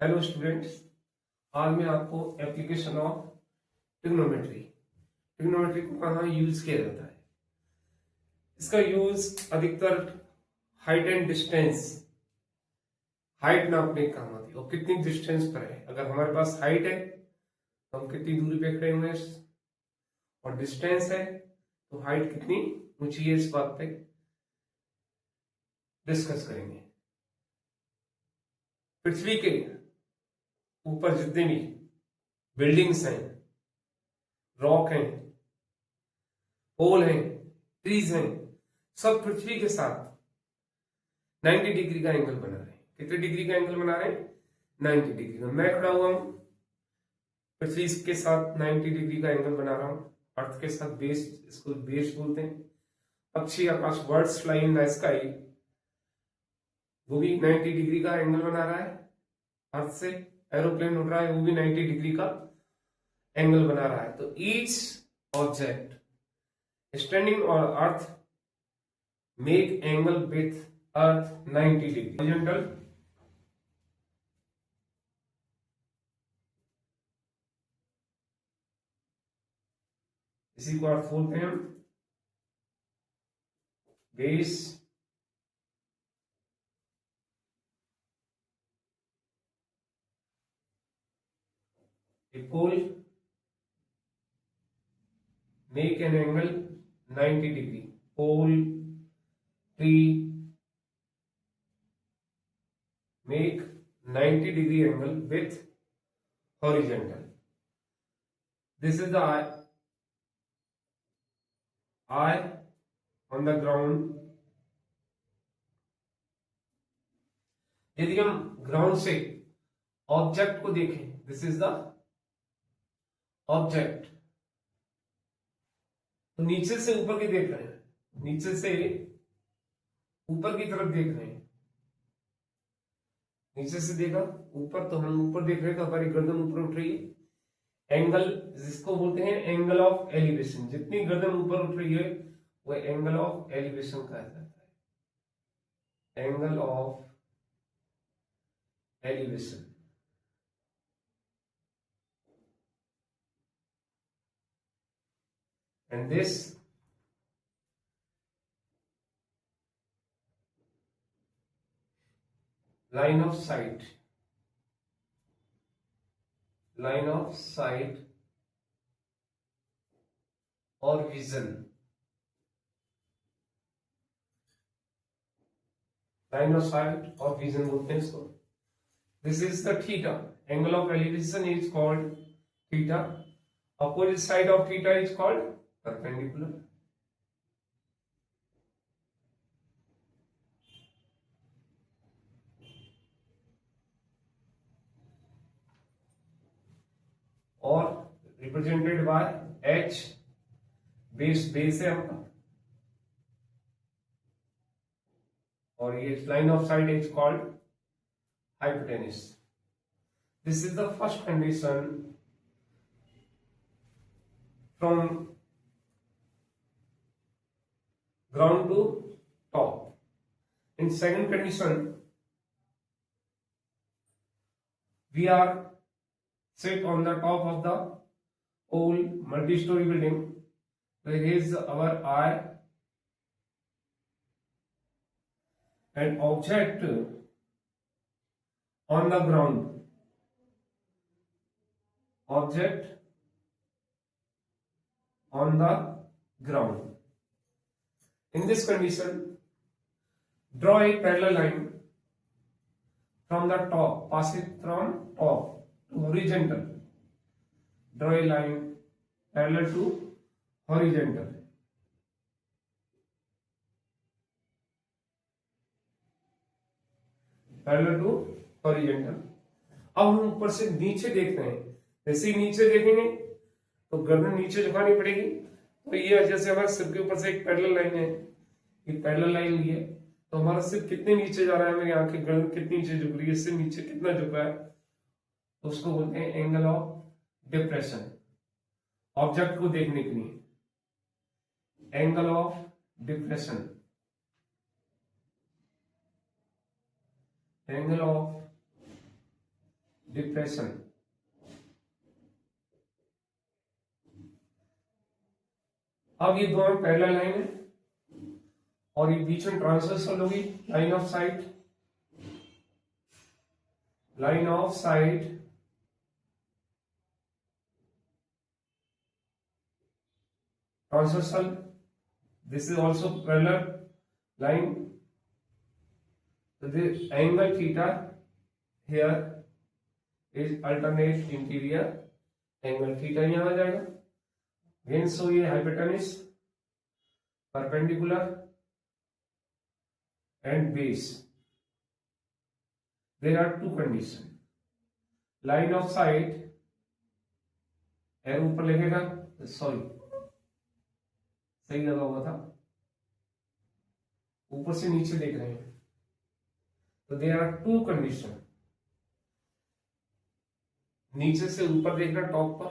Hello students, आज मैं आपको एप्लीकेशन ऑफ ट्रिग्नोमेट्री को कहाँ यूज किया जाता है। इसका यूज अधिकतर हाइट एंड डिस्टेंस, हाइट नापने का काम आती है और कितनी डिस्टेंस पर है। अगर हमारे पास हाइट है तो हम कितनी दूरी पे खड़े हुए हैं, और डिस्टेंस है तो हाइट कितनी ऊंची है, इस बात पे डिस्कस करेंगे। पृथ्वी के ऊपर जितने भी बिल्डिंग्स हैं, रॉक हैं, पोल हैं, ट्रीज हैं, सब पृथ्वी के साथ 90 डिग्री का एंगल बना रहे हैं। कितने डिग्री का एंगल बना रहे हैं? 90 डिग्री का। मैं खड़ा हुआ हूं, पृथ्वी के साथ 90 डिग्री का एंगल बना रहा हूं। अर्थ के साथ बेस, इसको बेस बोलते हैं। पक्षी आकाश, birds fly in the sky, वो भी 90 डिग्री का एंगल बना रहा है अर्थ से। एरोप्लेन उड़ रहा है, वो भी 90 डिग्री का एंगल बना रहा है। तो each object standing on earth make angle with earth 90 degree horizontal, इसी को अर्थ बोलते हैं हम। Base, pole make an angle 90 degree, pole, tree make 90 degree angle with horizontal. This is the eye on the ground. यदि हम ground से object को देखें, दिस इज द ऑब्जेक्ट, तो नीचे से ऊपर की देख रहे हैं, नीचे से ऊपर की तरफ देख रहे हैं। नीचे से देखा ऊपर, तो हम ऊपर देख रहे हैं तो हमारी गर्दन ऊपर उठ रही है। एंगल जिसको बोलते हैं एंगल ऑफ एलिवेशन, जितनी गर्दन ऊपर उठ रही है वो एंगल ऑफ एलिवेशन कहा जाता है। Angle of elevation. And this line of sight or vision, line of sight or vision बोलते हैं इसको। This is the theta. Angle of elevation is called theta. Opposite side of theta is called perpendicular. और represented by h, base है आपका, और ये line of sight is called hypotenuse. This is the first condition from ground to top. In second condition, we are sit on the top of the old multi-story building. There is our eye, and object on the ground. Object on the ground. In this condition, draw a parallel line from the top, pass it from top to horizontal. Draw a line parallel to horizontal. Parallel to horizontal. अब हम ऊपर से नीचे देख रहे हैं, जैसे ही नीचे देखेंगे तो गर्दन नीचे झुकानी पड़ेगी। तो ये जैसे हमारे सिर के ऊपर से एक पैरेलल लाइन है, ये पैरेलल लाइन ली है, तो हमारा सिर कितने नीचे जा रहा है, मेरी आंखें, गर्दन कितनी नीचे झुक रही है, सिर नीचे कितना झुक रहा है, तो उसको बोलते हैं एंगल ऑफ डिप्रेशन। ऑब्जेक्ट को देखने के लिए angle of depression, angle of depression. अब ये दोनों पैरेलल लाइन है और ये बीच में ट्रांसवर्सल होगी, line of site, line of site transversal, this is also parallel line, so the angle theta here is alternate interior angle theta यहां आ जाएगा। Then so ये hypotenuse, perpendicular and base, there are two conditions, line of sight arrow ऊपर लगेगा, sorry सही लगा हुआ था, ऊपर से नीचे देख रहे हैं, तो देयर आर टू कंडीशन, नीचे से ऊपर देखना टॉप पर,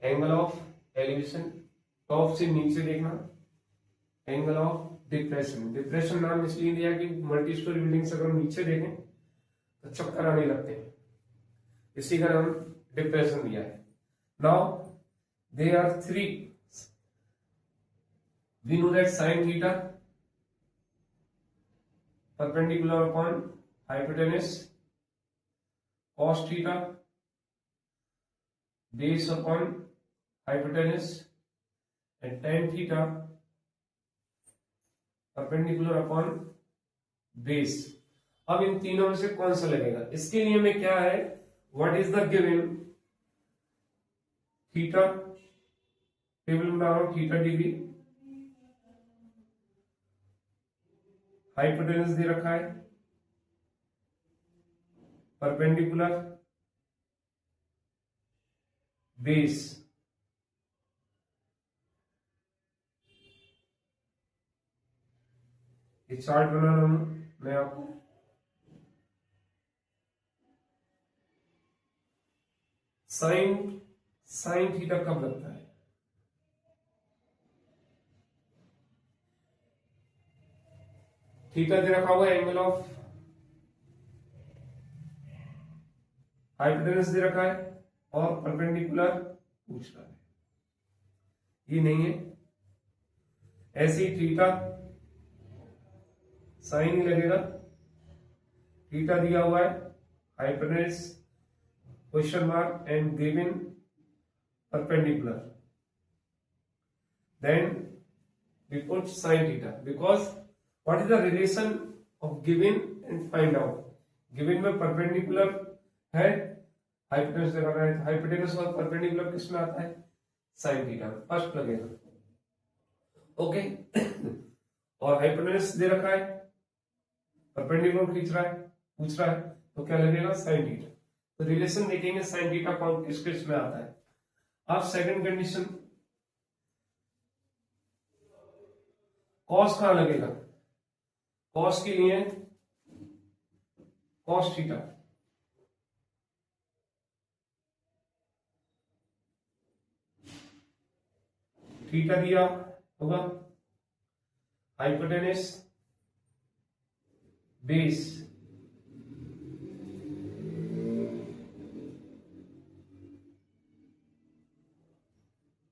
एंगल ऑफ एलिवेशन, टॉप से नीचे देखना एंगल ऑफ डिप्रेशन। डिप्रेशन नाम इसलिए दिया कि मल्टी स्टोरी बिल्डिंग से अगर हम नीचे देखें तो चक्कर आने लगते हैं, इसी का नाम डिप्रेशन दिया है। Now they are three, we know that sine theta perpendicular upon hypotenuse, cos theta base upon hypotenuse, and tan theta perpendicular upon base। अब इन तीनों में से कौन सा लगेगा, इसके लिए हमें क्या है, what is the given theta, table में डालो थीटा डिग्री, हाइपोटेनस दे रखा है, परपेंडिकुलर, बेस, ये चार्ट बना रहा हूं मैं आपको, साइन साइन थीटा कब लगता है, थीटा दे रखा हुआ एंगल ऑफ हाइपोटेनस दे रखा है और परपेंडिकुलर पूछ रहा है, ये नहीं है, ऐसे ही थीटा साइन ही लगेगा, थीटा दिया हुआ है, hypotenuse question mark and given perpendicular, then we put sin theta because what is the relation of given and find out, given में perpendicular है, हाइपोटेनस दे रखा है, हाइपोटेनस और परपेंडिकुलर किस में आता है, sin थीटा फर्स्ट लगेगा, ओके और हाइपोटेनस दे रखा है, परपेंडिकुलर खींच रहा है, पूछ रहा है, तो क्या लगेगा sin थीटा, तो रिलेशन देखेंगे sin थीटा कौन किस किस में आता है। अब सेकंड कंडीशन, कॉस कहां लगेगा, कॉस के लिए कॉस थीटा, थीटा दिया होगा, हाइपोटेनस बेस,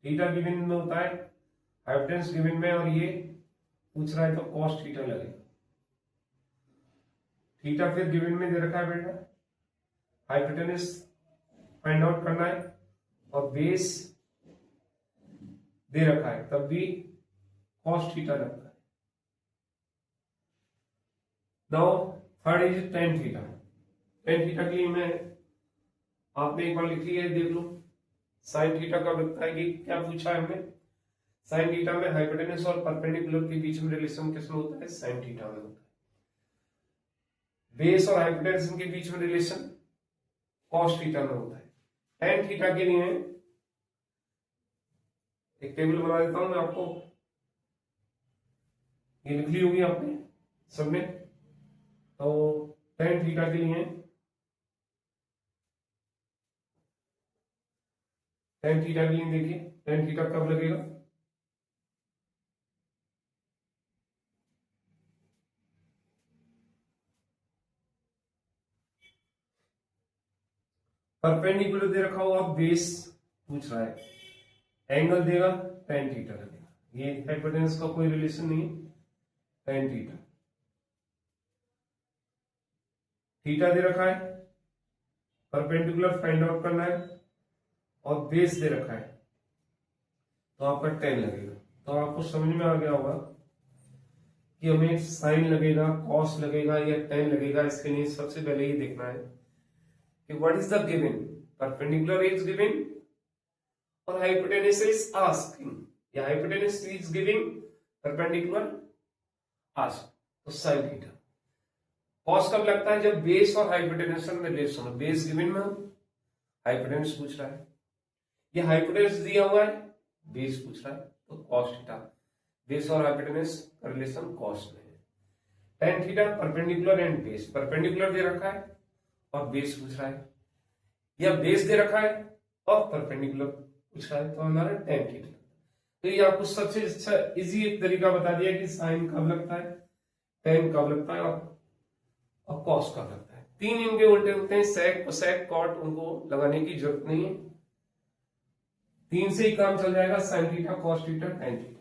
थीटा गिवन में होता है, हाइपोटेनस गिवन में, और ये पूछ रहा है तो कॉस थीटा लगेगा, थीटा फिर गिवन में दे रखा है बेटा, हाइपोटेनस फाइंड आउट करना है और बेस दे रखा है, तब भी कॉस थीटा लगता है। Now third is tan theta, tan theta के लिए मैं आपने एक बार लिख लिया है, देख लो साइन थीटा कब लगता है, कि क्या पूछा है हमने, साइन थीटा में हाइपोटेनस और परपेंडिकुलर के बीच में रिलेशन किसमें होता है, साइन थीटा में होता है, बेस और हाइपोटेनस के बीच में रिलेशन कॉस थीटा में होता है। टेन थीटा के लिए एक टेबल बना देता हूं मैं आपको, ये लिख ली होगी आपने सबने, तो टेन थीटा के लिए टेन थीटा के लिए देखिए टेन थीटा कब लगेगा, परपेंडिकुलर दे रखा हुआ, बेस पूछ रहा है, एंगल देगा tan थीटा लगेगा, ये हाइपोटेनस का कोई रिलेशन नहीं है, tan थीटा। थीटा दे रखा है, परपेंडिकुलर फाइंड आउट करना है और बेस दे रखा है, तो आपका tan लगेगा। तो आपको समझ में आ गया होगा कि हमें साइन लगेगा, कॉस लगेगा या tan लगेगा। इसके लिए सबसे पहले ये देखना है कि what is the given, perpendicular is given और हाइपोटेनस इज आस्किंग, या hypotenuse is giving, perpendicular ask, तो साइन थीटा। कॉस कब लगता है, जब बेस और हाइपोटेनस में रिलेशन हो, बेस गिवन में हो, हाइपोटेनस पूछ रहा है, ये हाइपोटेनस दिया हुआ है, बेस पूछ रहा है, तो कॉस थीटा, बेस और हाइपोटेनस का रिलेशन कॉस में है। tan theta perpendicular and base, perpendicular दे रखा है और बेस पूछ रहा है, या बेस दे रखा है और परपेंडिकुलर पूछ रहा है, तो हमारा tan थीटा। तो ये आपको सबसे अच्छा इजी एक तरीका बता दिया कि साइन कब लगता है, tan कब लगता है और कॉस कब लगता है। तीन इनके उल्टे होते हैं, सेक, कोसेक, कॉट, उनको लगाने की जरूरत नहीं है, तीन से ही काम चल जाएगा, sine theta, cos theta, tan theta.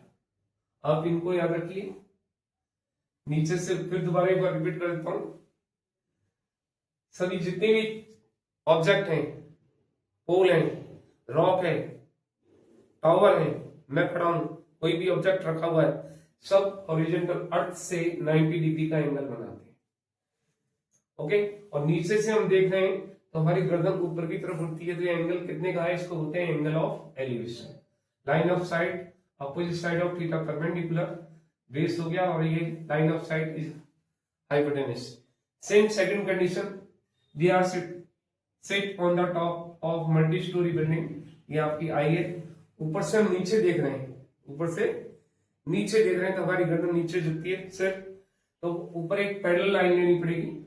आप इनको याद रखिए। नीचे से फिर दोबारा एक बार रिपीट कर देता हूं, सभी जितने भी ऑब्जेक्ट हैं, पोल है, रॉक है, टावर है, मैं खड़ा हूं, कोई भी ऑब्जेक्ट रखा हुआ है, सब हॉरिजॉन्टल अर्थ से 90 डिग्री का एंगल बनाते हैं। ओके, और नीचे से हम देख रहे हैं तो हमारी गर्दन ऊपर की तरफ उठती है, तो ये एंगल कितने का है, इसको बोलते हैं angle of elevation. Line of sight, opposite side of theta perpendicular, base हो गया, और ये line of sight is hypotenuse. Same second condition, we are sit on the top of multi storey building, ये आपकी आई है, ऊपर से हम नीचे देख रहे हैं, ऊपर से नीचे देख रहे हैं तो हमारी गर्दन नीचे झुकती है सिर, तो ऊपर एक पैरेलल लाइन लेनी पड़ेगी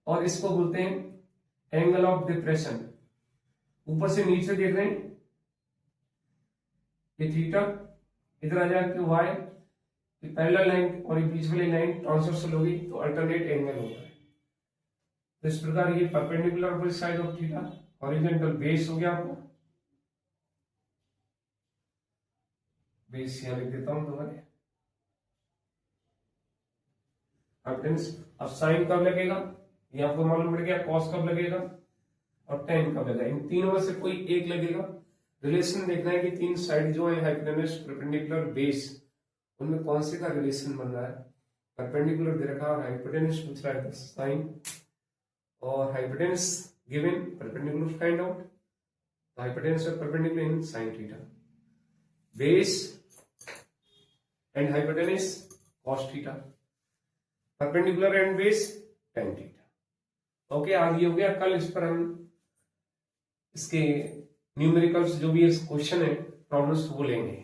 और इसको बोलते हैं एंगल ऑफ डिप्रेशन। ऊपर से नीचे देख रहे हैं, ये थीटा, इधर आ जाए तो वाई, पैरेलल लाइन और ये बीच वाली लाइन ट्रांसवर्सल होगी तो अल्टरनेट एंगल होता है। तो इस प्रकार ये perpendicular opposite side of theta, horizontal base हो गया आपका, बेस यहां लिख देता हूं तुम्हारे। अब साइन कब लगेगा ये आपको मालूम पड़ गया, कॉस कब लगेगा और tan कब लगेगा, इन तीनों में से कोई एक लगेगा। रिलेशन देखना है कि तीन साइड जो है हाइपोटेनस, परपेंडिकुलर, बेस, उनमें कौन से का रिलेशन बन रहा है। परपेंडिकुलर दे रखा और हाइपोटेनस पूछ रहा है, साइन और hypotenuse given, perpendicular find out, hypotenuse और perpendicular in sine theta, base and hypotenuse cos theta, perpendicular and base tan theta. Okay, आज ये हो गया। कल इस पर हम इसके न्यूमेरिकल्स जो भी क्वेश्चन है, प्रॉब्लम्स वो लेंगे।